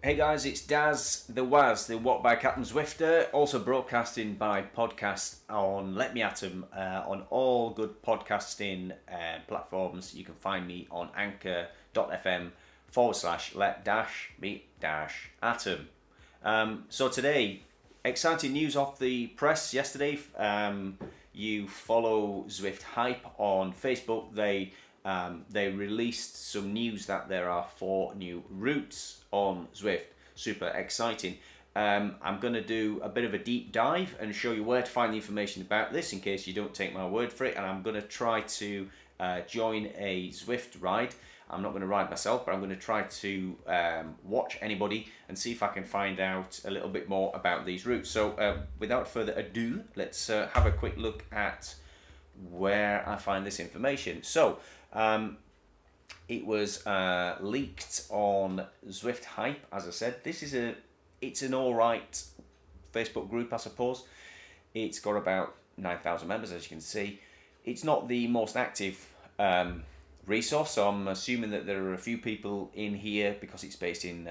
Hey guys, it's Daz, the Waz, the Wattbike Captain Zwifter, also broadcasting by podcast on Let Me Atom on all good podcasting platforms. You can find me on anchor.fm/let-me-atom. So today, exciting news off the press yesterday. You follow Zwift Hype on Facebook. They released some news that there are 4 new routes on Zwift. Super exciting. I'm going to do a bit of a deep dive and show you where to find the information about this in case you don't take my word for it. And I'm going to try to join a Zwift ride. I'm not going to ride myself, but I'm going to try to watch anybody and see if I can find out a little bit more about these routes. So without further ado, let's have a quick look at where I find this information. So it was leaked on Zwift Hype, as I said. It's an alright Facebook group, I suppose. It's got about 9,000 members, as you can see. It's not the most active resource, so I'm assuming that there are a few people in here because it's based in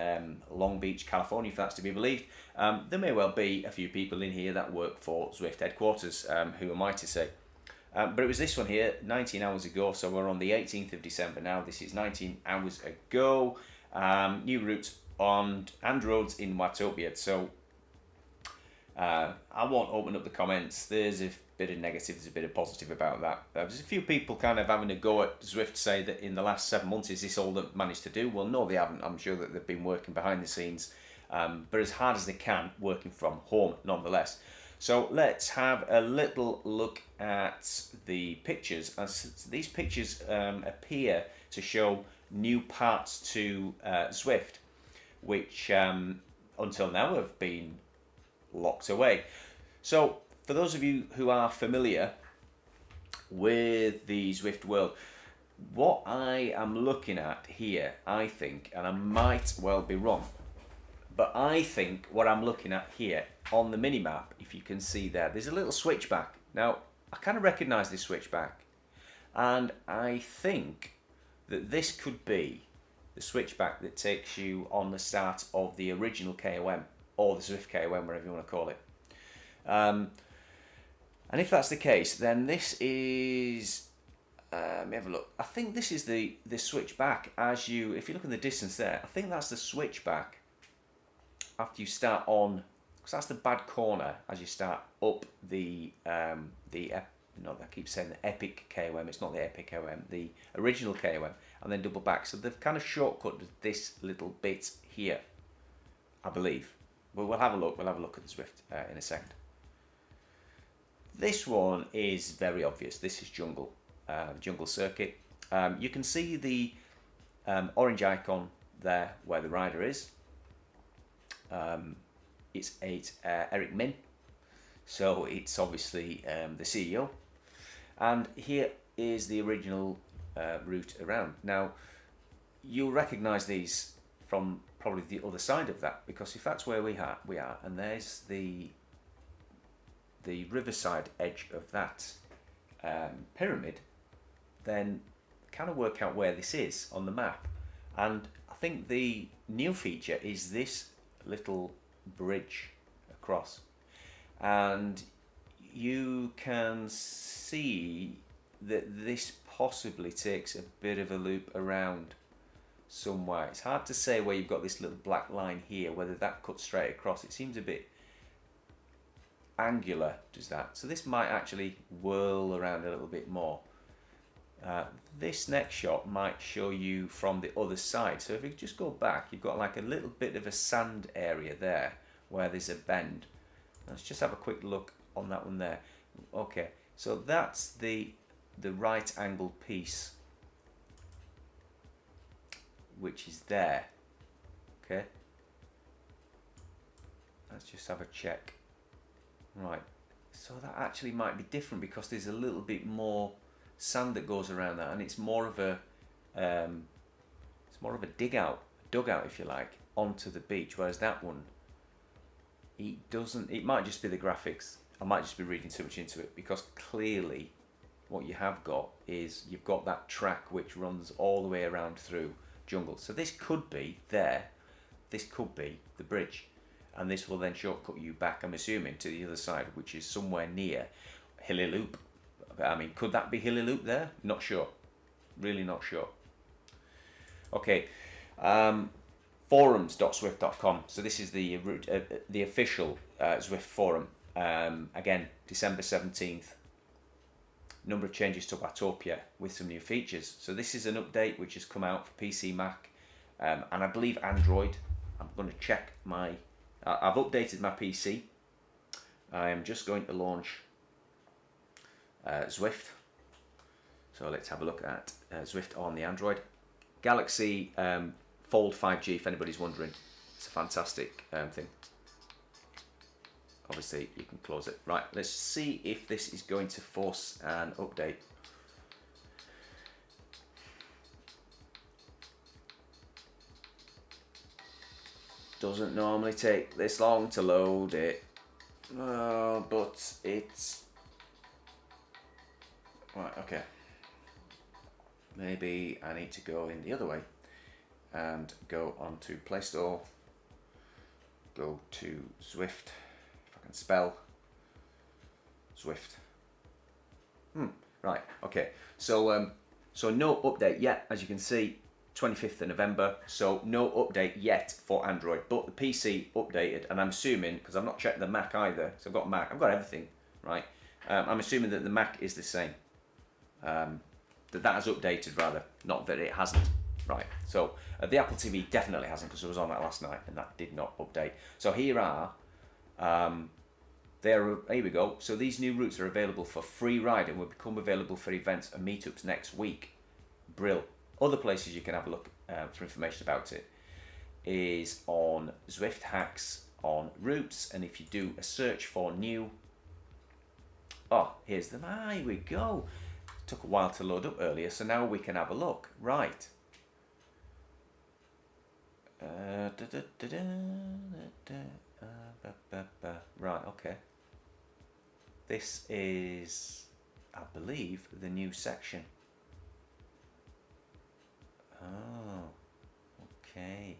Long Beach, California, if that's to be believed. There may well be a few people in here that work for Zwift headquarters, who am I to say? But it was this one here, 19 hours ago, so we're on the 18th of December now. This is 19 hours ago. New routes on and roads in Watopia. So I won't open up the comments. There's a bit of negative, there's a bit of positive about that. There's a few people kind of having a go at Zwift, say that in the last 7 months, is this all they've managed to do? Well, no, they haven't. I'm sure that they've been working behind the scenes, but as hard as they can, working from home nonetheless. So let's have a little look at the pictures. As these pictures appear to show new parts to Zwift, which until now have been locked away. So for those of you who are familiar with the Zwift world, what I am looking at here, I think, and I might well be wrong, but I think what I'm looking at here on the mini-map, if you can see there's a little switchback. Now, I kind of recognise this switchback, and I think that this could be the switchback that takes you on the start of the original KOM, or the Zwift KOM, whatever you want to call it. And if that's the case, then this is, let me have a look. I think this is the switchback if you look in the distance there, I think that's the switchback after you start on, because that's the bad corner as you start up I keep saying the epic KOM, it's not the epic KOM, the original KOM, and then double back. So they've kind of shortcut this little bit here, I believe. But we'll have a look at the Zwift in a second. This one is very obvious. This is jungle circuit. You can see the orange icon there where the rider is. It's Eric Min, so it's obviously the CEO, and here is the original route around. Now you'll recognise these from probably the other side of that, because if that's where we are, and there's the riverside edge of that pyramid, then kind of work out where this is on the map. And I think the new feature is this little bridge across, and you can see that this possibly takes a bit of a loop around somewhere. It's hard to say where you've got this little black line here, whether that cuts straight across. It seems a bit angular, does that? So this might actually whirl around a little bit more. This next shot might show you from the other side. So if you just go back, you've got like a little bit of a sand area there where there's a bend. Let's just have a quick look on that one there. Okay, so that's the right angle piece, which is there. Okay, let's just have a check. Right, so that actually might be different because there's a little bit more sand that goes around that, and it's more of a dugout if you like, onto the beach, whereas that one, it might just be the graphics. I might just be reading too much into it, because clearly what you have got is you've got that track which runs all the way around through jungle. So this could be there, this could be the bridge, and this will then shortcut you back, I'm assuming, to the other side, which is somewhere near Hilly Loop. I mean, could that be Hilly Loop there? Not sure. Really not sure. Okay. Forums.zwift.com. So this is the official Zwift forum. Again, December 17th. Number of changes to Wattopia with some new features. So this is an update which has come out for PC, Mac, and I believe Android. I'm going to check my... I've updated my PC. I am just going to launch Zwift. So let's have a look at Zwift on the Android. Galaxy Fold 5G, if anybody's wondering. It's a fantastic thing. Obviously, you can close it. Right, let's see if this is going to force an update. Doesn't normally take this long to load it. But it's... Right, okay. Maybe I need to go in the other way and go onto Play Store, go to Zwift, if I can spell Zwift. Right, okay. So so no update yet, as you can see, 25th of November. So no update yet for Android, but the PC updated, and I'm assuming, because I've not checked the Mac either, so I've got Mac, I've got everything, right? I'm assuming that the Mac is the same. That has updated rather, not that it hasn't. Right, so the Apple TV definitely hasn't, because I was on that last night and that did not update. So here are, here we go. So these new routes are available for free ride and will become available for events and meetups next week. Brill. Other places you can have a look for information about it is on Zwift Hacks on routes, and if you do a search for new, here's them. Here we go. Took a while to load up earlier, so now we can have a look. Right. Right, okay. This is, I believe, the new section. Oh, okay.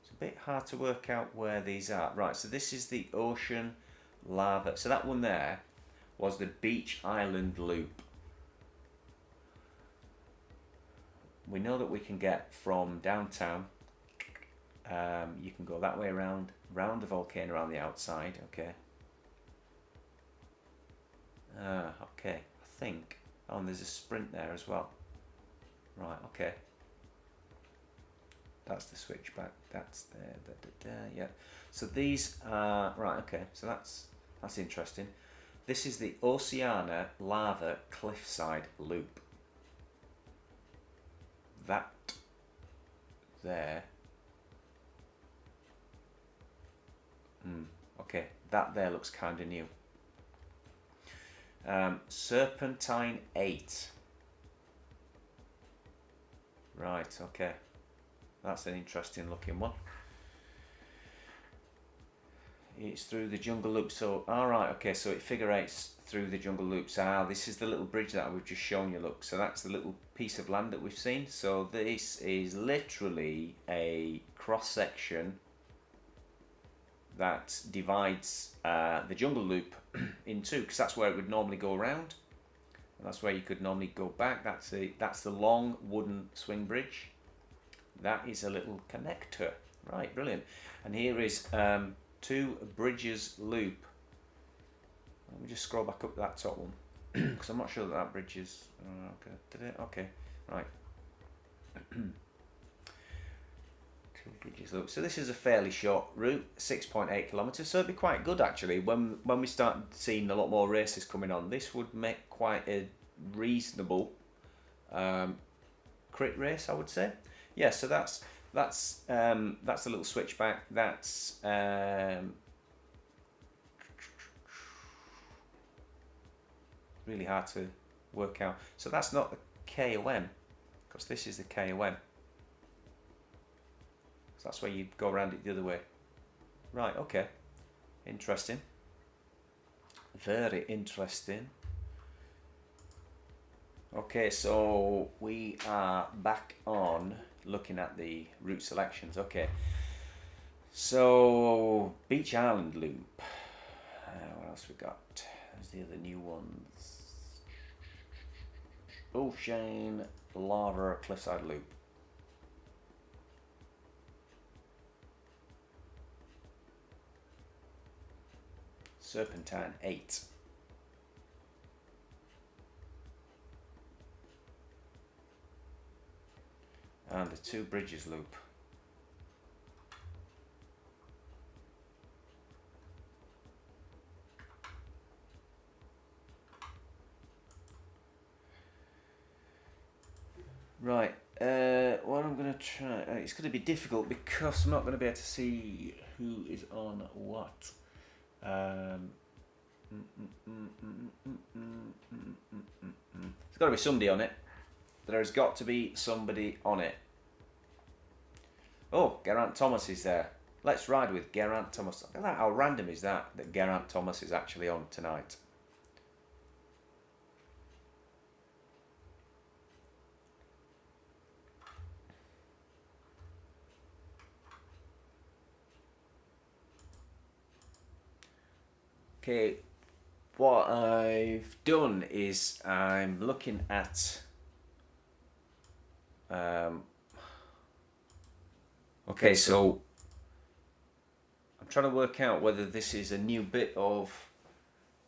It's a bit hard to work out where these are. Right, so this is the Ocean Lava. So that one there was the Beach Island Loop. We know that we can get from downtown, you can go that way around the volcano around the outside, okay. Okay, I think, and there's a sprint there as well. Right, okay. That's the switchback, that's there, yeah. So these are, right, okay, so that's interesting. This is the Oceana Lava Cliffside Loop. That there. Okay, that there looks kind of new. Serpentine 8. Right, okay. That's an interesting looking one. It's through the jungle loop, so alright, okay, so it figure eights through the jungle loops. This is the little bridge that we've just shown you, look. So that's the little piece of land that we've seen. So this is literally a cross section that divides the jungle loop in two, because that's where it would normally go around, and that's where you could normally go back. That's the long wooden swing bridge. That is a little connector. Right, brilliant. And here is Two Bridges Loop. Let me just scroll back up to that top one, because I'm not sure that bridge is... okay, did it? Okay, right. Two Bridges Loop. So this is a fairly short route, 6.8 kilometres, so it'd be quite good actually. When we start seeing a lot more races coming on, this would make quite a reasonable crit race, I would say. Yeah, so that's a little switchback. That's really hard to work out. So that's not the KOM, because this is the KOM. So that's where you go around it the other way. Right, okay. Interesting. Very interesting. Okay, so we are back on looking at the route selections. Okay, so Beach Island Loop. What else we got? There's the other new ones. Ocean Lava Cliffside Loop. Serpentine 8. And the Two Bridges Loop. Right, what I'm going to try, it's going to be difficult because I'm not going to be able to see who is on what. There's got to be somebody on it. There's got to be somebody on it. Oh, Geraint Thomas is there. Let's ride with Geraint Thomas. Look at that, how random is that Geraint Thomas is actually on tonight. Okay, what I've done is I'm looking at okay, so I'm trying to work out whether this is a new bit of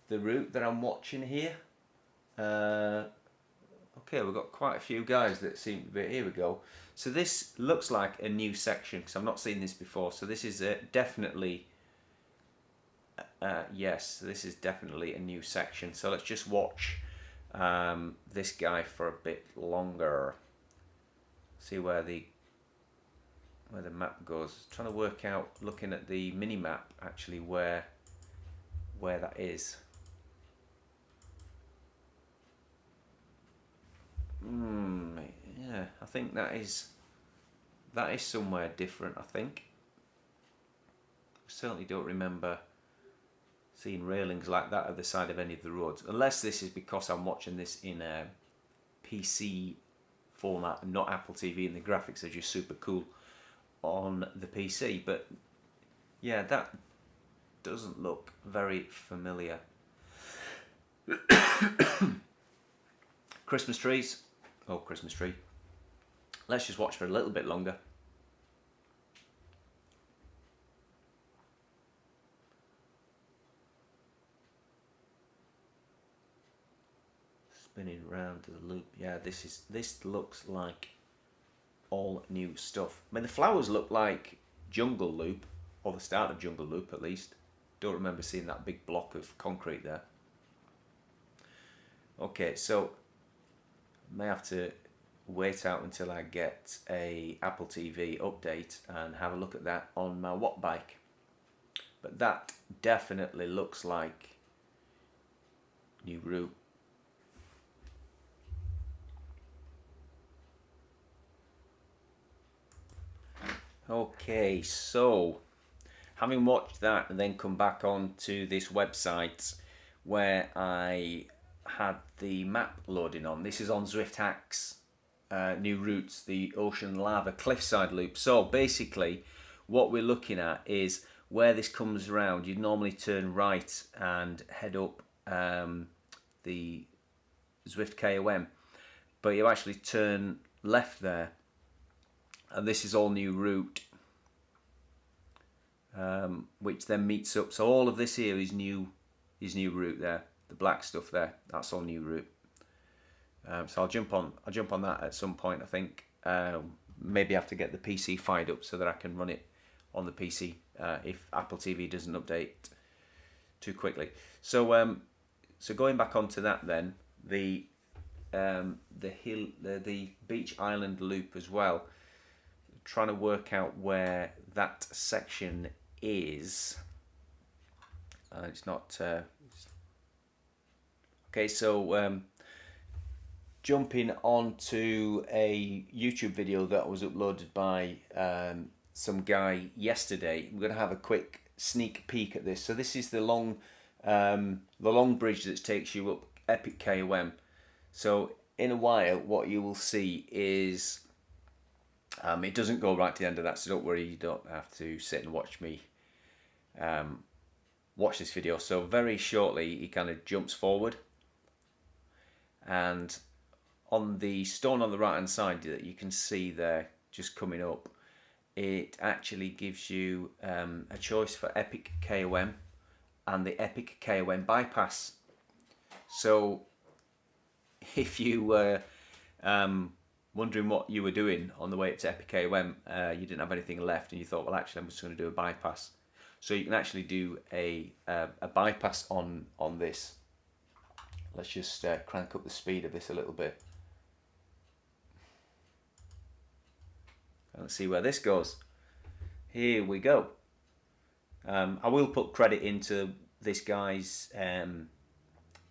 the route that I'm watching here. Okay, we've got quite a few guys that seem to be, here we go. So this looks like a new section because I've not seen this before. So this is definitely, yes, this is definitely a new section. So let's just watch this guy for a bit longer. See where the map goes. Trying to work out, looking at the mini map, actually where that is. Yeah, I think that is somewhere different. I think. I certainly don't remember seeing railings like that at the side of any of the roads, unless this is because I'm watching this in a PC format and not Apple TV, and the graphics are just super cool on the PC. But yeah, that doesn't look very familiar. Christmas trees. Oh, Christmas tree. Let's just watch for a little bit longer. Spinning round to the loop. Yeah, this looks like all new stuff. I mean, the flowers look like Jungle Loop, or the start of Jungle Loop at least. Don't remember seeing that big block of concrete there. Okay, so may have to wait out until I get a Apple TV update and have a look at that on my Wattbike. But that definitely looks like new route. Okay, so having watched that and then come back on to this website where I had the map loading on. This is on Zwift Hacks, new routes, the Ocean Lava Cliffside Loop. So basically what we're looking at is where this comes around. You'd normally turn right and head up the Zwift KOM, but you actually turn left there, and this is all new route, which then meets up. So all of this here is new route there. The black stuff there, that's all new route. So I'll jump on that at some point. I think maybe I have to get the PC fired up so that I can run it on the PC if Apple TV doesn't update too quickly. So so going back onto that then, the Beach Island Loop as well. Trying to work out where that section is. It's not. Okay, so jumping onto a YouTube video that was uploaded by some guy yesterday. We're going to have a quick sneak peek at this. So this is the long bridge that takes you up Epic KOM. So in a while, what you will see is It doesn't go right to the end of that, so don't worry, you don't have to sit and watch me watch this video. So very shortly he kind of jumps forward, and on the stone on the right hand side that you can see there just coming up, it actually gives you a choice for Epic KOM and the Epic KOM bypass. So if you were wondering what you were doing on the way up to Epic KOM, you didn't have anything left and you thought, well, actually I'm just going to do a bypass. So you can actually do a bypass on this. Let's just crank up the speed of this a little bit. Let's see where this goes. Here we go. I will put credit into this guy's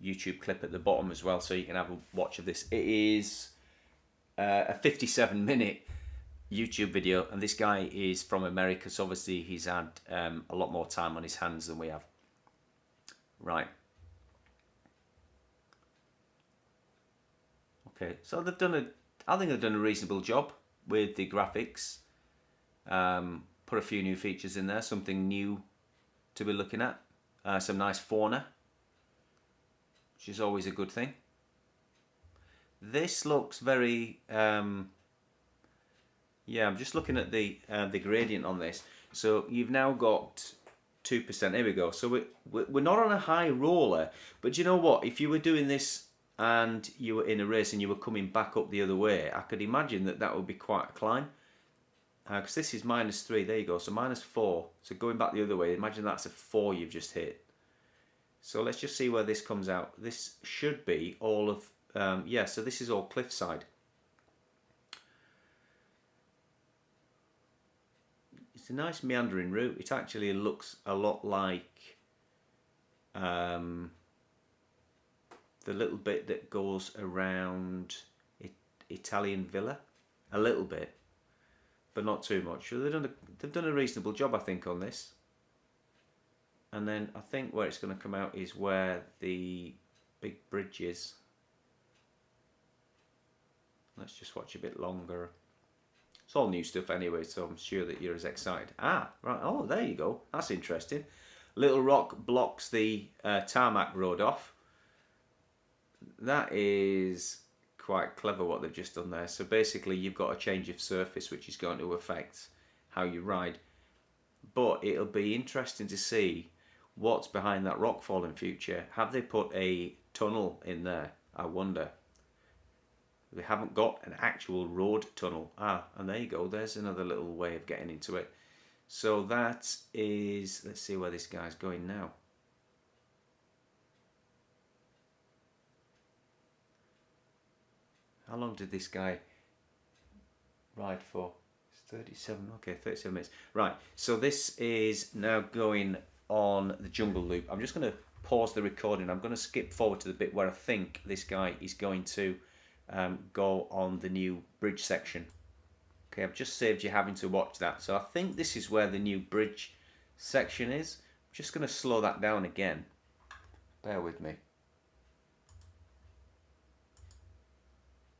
YouTube clip at the bottom as well, so you can have a watch of this. It is a 57-minute YouTube video, and this guy is from America, so obviously he's had a lot more time on his hands than we have. Right. Okay, so they've done I think they've done a reasonable job with the graphics. Put a few new features in there, something new to be looking at. Some nice fauna, which is always a good thing. This looks very, yeah, I'm just looking at the gradient on this. So you've now got 2%, here we go. So we're not on a high roller, but you know what? If you were doing this and you were in a race and you were coming back up the other way, I could imagine that would be quite a climb. Because this is -3, there you go, so -4. So going back the other way, imagine that's a 4 you've just hit. So let's just see where this comes out. This should be all of, yeah, so this is all Cliffside. It's a nice meandering route. It actually looks a lot like the little bit that goes around Italian Villa, a little bit, but not too much. So they've done a reasonable job, I think, on this. And then I think where it's going to come out is where the big bridge is. Let's just watch a bit longer. It's all new stuff anyway, so I'm sure that you're as excited. Ah, right. Oh, there you go. That's interesting. Little rock blocks the tarmac road off. That is quite clever what they've just done there. So basically you've got a change of surface which is going to affect how you ride. But it'll be interesting to see what's behind that rockfall in future. Have they put a tunnel in there? I wonder. They haven't got an actual road tunnel. Ah, and there you go. There's another little way of getting into it. So that is, let's see where this guy's going now. How long did this guy ride for? It's 37, okay, 37 minutes. Right, so this is now going on the jungle loop. I'm just going to pause the recording. I'm going to skip forward to the bit where I think this guy is going to go on the new bridge section. Okay, I've just saved you having to watch that. So I think this is where the new bridge section is. I'm just going to slow that down again. Bear with me.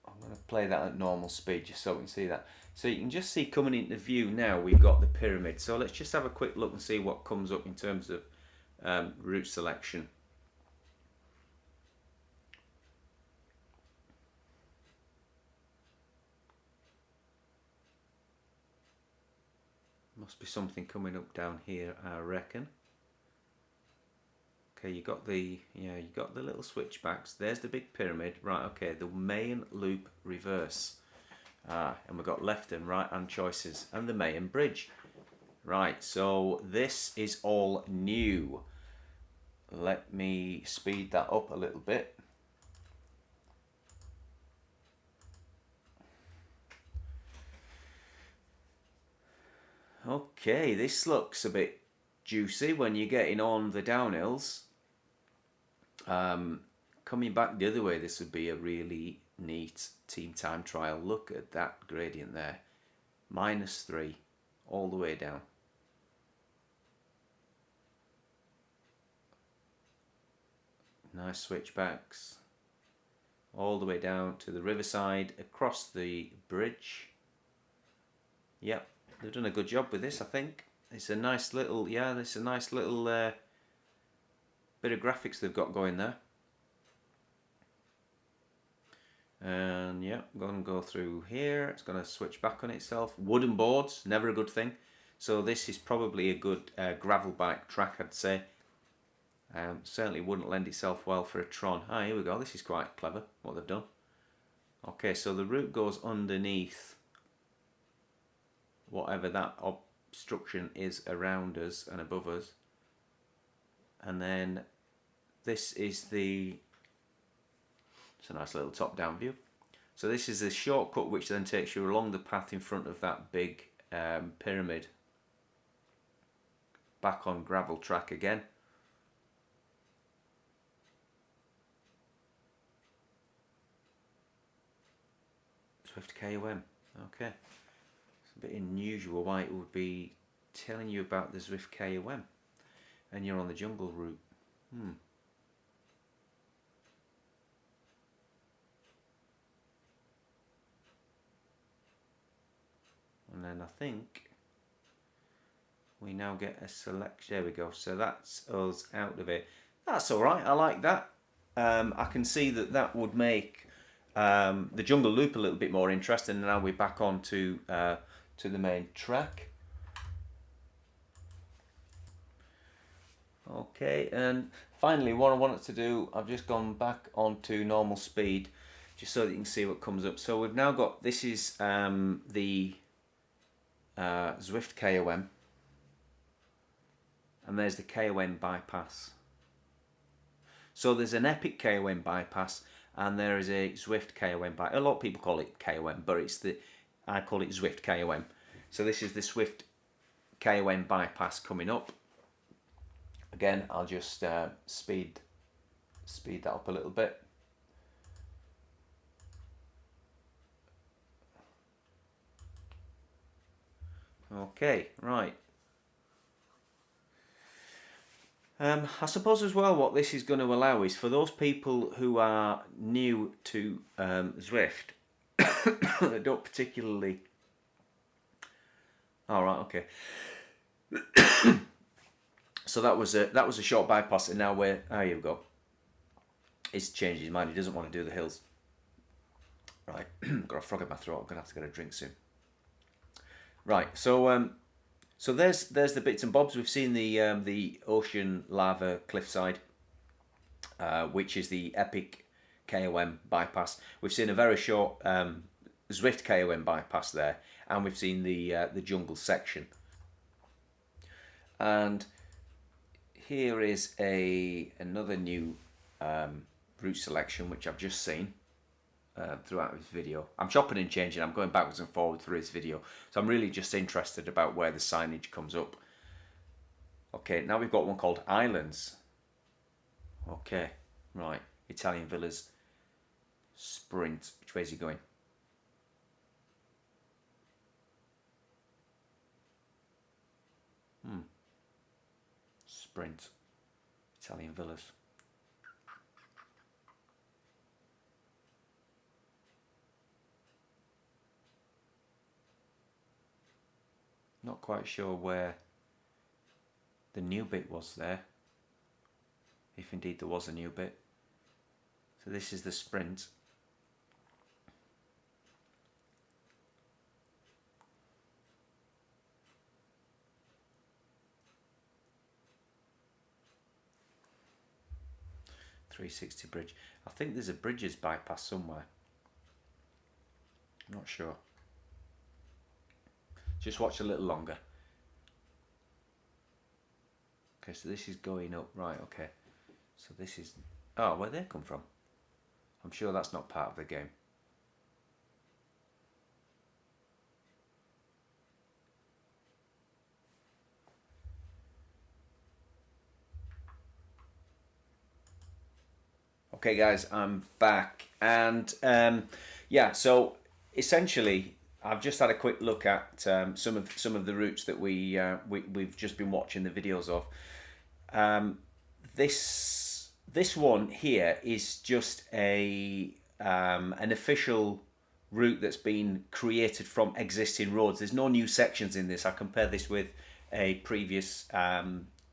I'm going to play that at normal speed just so we can see that. So you can just see coming into view now we've got the pyramid. So let's just have a quick look and see what comes up in terms of route selection. Must be something coming up down here, I reckon. Okay, you got the little switchbacks. There's the big pyramid. Right, okay, the main loop reverse. And we've got left and right hand choices and the main bridge. Right, so this is all new. Let me speed that up a little bit. Okay, this looks a bit juicy when you're getting on the downhills. Coming back the other way, this would be a really neat team time trial. Look at that gradient there. -3 all the way down. Nice switchbacks. All the way down to the riverside, across the bridge. Yep, they've done a good job with this, I think. It's a nice little, yeah, it's a nice little bit of graphics they've got going there. And yeah, I'm going to go through here. It's going to switch back on itself. Wooden boards, never a good thing. So this is probably a good gravel bike track, I'd say. Certainly wouldn't lend itself well for a Tron. Ah, here we go. This is quite clever, what they've done. Okay, so the route goes underneath whatever that obstruction is around us and above us. And then this is the... It's a nice little top-down view. So this is a shortcut which then takes you along the path in front of that big pyramid. Back on gravel track again. Zwift KOM. Okay. It's a bit unusual why it would be telling you about the Zwift KOM and you're on the jungle route. And then I think we now get a selection. There we go. So that's us out of it. That's alright. I like that. I can see that that would make the jungle loop a little bit more interesting. And now we're back on to the main track. Okay, and finally what I wanted to do, I've just gone back onto normal speed just so that you can see what comes up. So we've now got, this is the Zwift KOM, and there's the KOM bypass. So there's an Epic KOM bypass and there is a Zwift KOM bypass. A lot of people call it KOM, but I call it Zwift KOM. So this is the Zwift KOM bypass coming up. Again, I'll just speed that up a little bit. Okay, right. I suppose as well what this is going to allow is for those people who are new to Zwift, that don't particularly... Alright, okay. So that was a short bypass, and now we're... There you go. He's changed his mind. He doesn't want to do the hills. Right, got a frog in my throat. I'm gonna have to get a drink soon. Right, so so there's the bits and bobs. We've seen the ocean lava cliffside, which is the Epic KOM bypass. We've seen a very short Zwift KOM bypass there, and we've seen the jungle section. And here is another new route selection which I've just seen throughout this video. I'm chopping and changing, I'm going backwards and forward through this video, so I'm really just interested about where the signage comes up. Okay, now we've got one called Islands. Okay, right, Italian Villas Sprint. Which way is he going? Sprint, Italian Villas. Not quite sure where the new bit was there, if indeed there was a new bit. So this is the Sprint. .360 bridge. I think there's a bridges bypass somewhere. I'm not sure. Just watch a little longer. Okay, so this is going up, right, okay. So this is, oh, where'd they come from? I'm sure that's not part of the game. Okay guys, I'm back, and yeah, so essentially I've just had a quick look at some of the routes that we've just been watching the videos of. This one here is just an official route that's been created from existing roads. There's no new sections in this. I compare this with a previous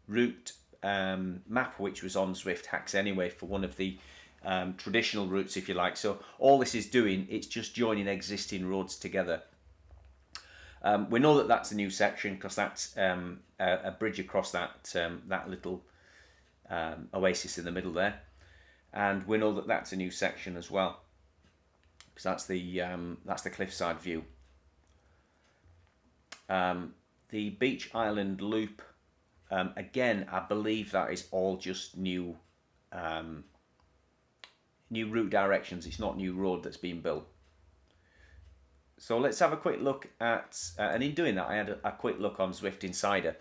route map which was on Zwift Hacks anyway, for one of the traditional routes, if you like. So all this is doing, it's just joining existing roads together. We know that that's a new section because that's a bridge across that that little oasis in the middle there, and we know that that's a new section as well because that's the Cliffside view. The Beach Island Loop, again, I believe that is all just new new route directions. It's not new road that's being built. So let's have a quick look at, and in doing that I had a quick look on Zwift Insider,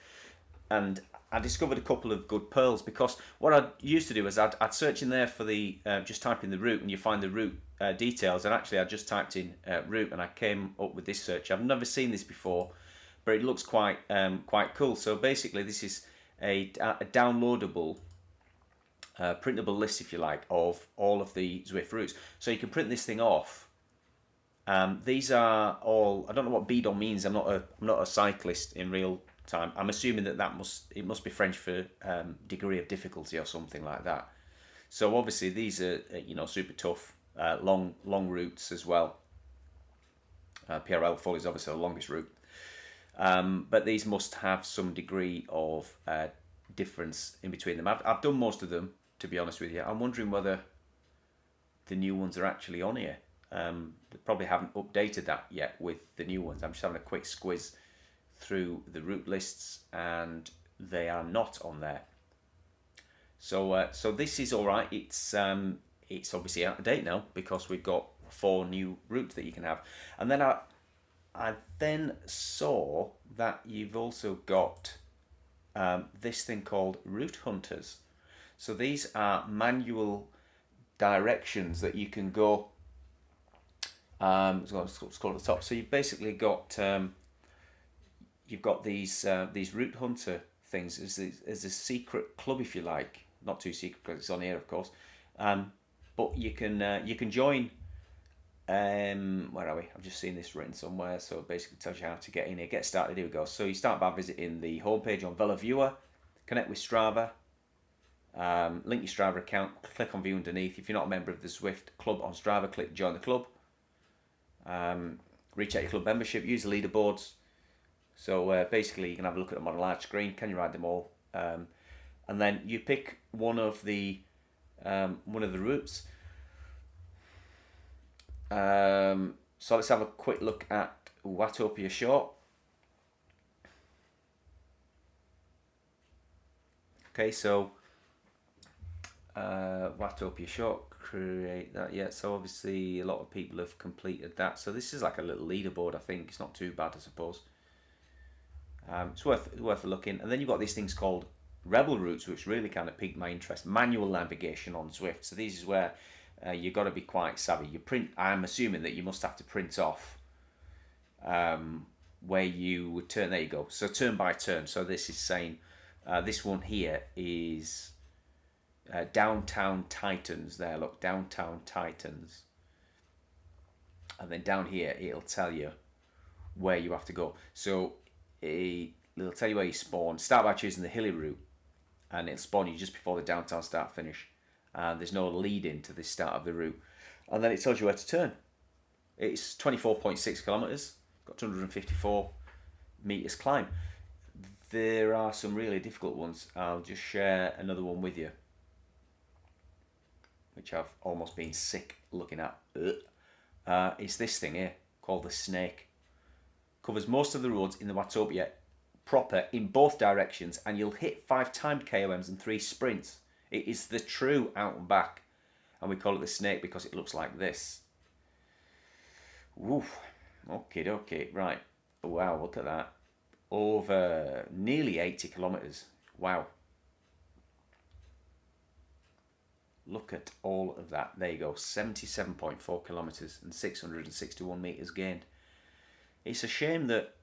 and I discovered a couple of good pearls, because what I used to do is I'd search in there for the, just type in the route and you find the route details, and actually I just typed in route and I came up with this search. I've never seen this before, but it looks quite cool. So basically this is a downloadable printable list, if you like, of all of the Zwift routes. So you can print this thing off. These are all, I don't know what bidon means. I'm not a cyclist in real time. I'm assuming that it must be French for degree of difficulty or something like that. So obviously these are super tough, long routes as well. PRL Full is obviously the longest route, but these must have some degree of difference in between them. I've done most of them, to be honest with you. I'm wondering whether the new ones are actually on here. They probably haven't updated that yet with the new ones. I'm just having a quick squiz through the route lists, and they are not on there. So this is all right. It's obviously out of date now because we've got 4 new routes that you can have. And then I then saw that you've also got this thing called Route Hunters. So these are manual directions that you can go. It's called at the top. So you've basically got you've got these Route Hunter things as a secret club, if you like. Not too secret because it's on here, of course. But you can join. Where are we? I've just seen this written somewhere. So it basically tells you how to get in here. Get started. Here we go. So you start by visiting the homepage on Vela Viewer. Connect with Strava. Link your Strava account. Click on View underneath. If you're not a member of the Zwift Club on Strava, click Join the Club. Recheck your club membership. Use the leaderboards. So basically, you can have a look at them on a large screen. Can you ride them all? And then you pick one of the routes. So let's have a quick look at Watopia Short. Okay, so Watopia Short, create that. Yeah, so obviously a lot of people have completed that. So this is like a little leaderboard. I think it's not too bad, I suppose. It's worth a look in. And then you've got these things called Rebel routes, which really kind of piqued my interest. Manual navigation on Zwift. So this is where you've got to be quite savvy. You print. I'm assuming that you must have to print off where you would turn. There you go. So turn by turn. So this is saying this one here is Downtown Titans. There, look, Downtown Titans. And then down here it'll tell you where you have to go. So it'll tell you where you spawn. Start by choosing the hilly route, and it'll spawn you just before the downtown start finish. There's no lead in to the start of the route, and then it tells you where to turn. It's 24.6 kilometers, got 254 meters climb. There are some really difficult ones. I'll just share another one with you, which I've almost been sick looking at. It's this thing here called the Snake. Covers most of the roads in the Watopia proper in both directions, and you'll hit 5 timed KOMs and 3 sprints. It is the true out and back, and we call it the Snake because it looks like this. Woof. Okay, right. Wow, look at that. Over nearly 80 kilometers. Wow. Look at all of that. There you go. 77.4 kilometers and 661 meters gained. It's a shame that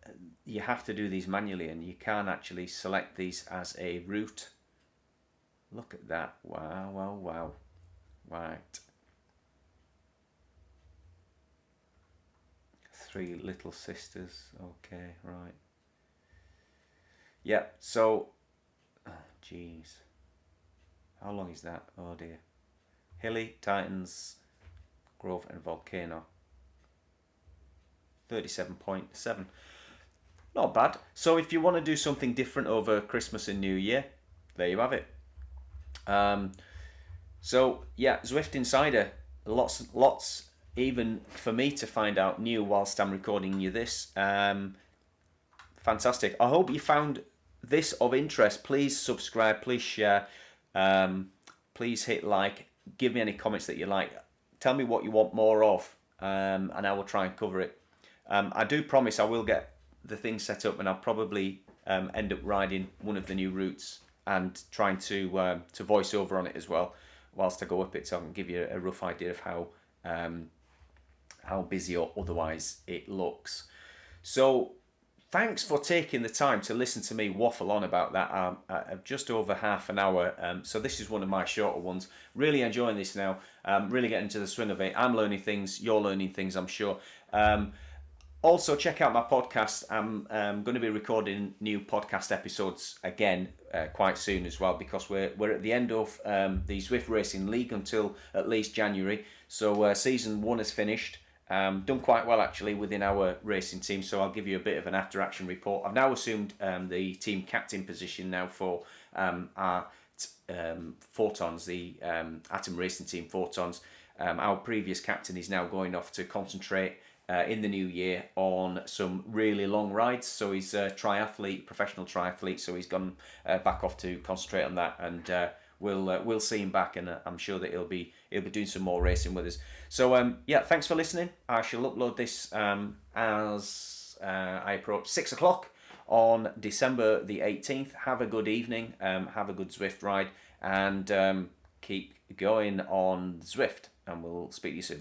you have to do these manually and you can't actually select these as a route. Look at that. Wow. Right. Three Little Sisters. Okay, right. Yeah, so, jeez. How long is that? Oh dear. Hilly, Titans, Grove and Volcano. 37.7. Not bad. So if you want to do something different over Christmas and New Year, there you have it. So yeah, Zwift Insider. Lots even for me to find out new whilst I'm recording you this. Fantastic. I hope you found this of interest. Please subscribe, please share, please hit like, give me any comments that you like. Tell me what you want more of, and I will try and cover it. I do promise I will get the thing set up, and I'll probably end up riding one of the new routes and trying to voice over on it as well whilst I go up it, so I can give you a rough idea of how busy or otherwise it looks. So thanks for taking the time to listen to me waffle on about that. Just over half an hour. So this is one of my shorter ones. Really enjoying this now. Really getting into the swing of it. I'm learning things. You're learning things, I'm sure. Also, check out my podcast. I'm going to be recording new podcast episodes again quite soon as well, because we're at the end of the Zwift Racing League until at least January. So season 1 is finished. Done quite well actually within our racing team, so I'll give you a bit of an after-action report. I've now assumed the team captain position now for our Photons, the Atom Racing Team Photons. Our previous captain is now going off to concentrate in the new year on some really long rides. So he's a triathlete, professional triathlete, so he's gone back off to concentrate on that, and we'll see him back, and I'm sure that he'll be doing some more racing with us. So yeah, thanks for listening. I shall upload this as I approach 6 o'clock on December the 18th. Have a good evening, have a good Zwift ride, and keep going on Zwift, and we'll speak to you soon.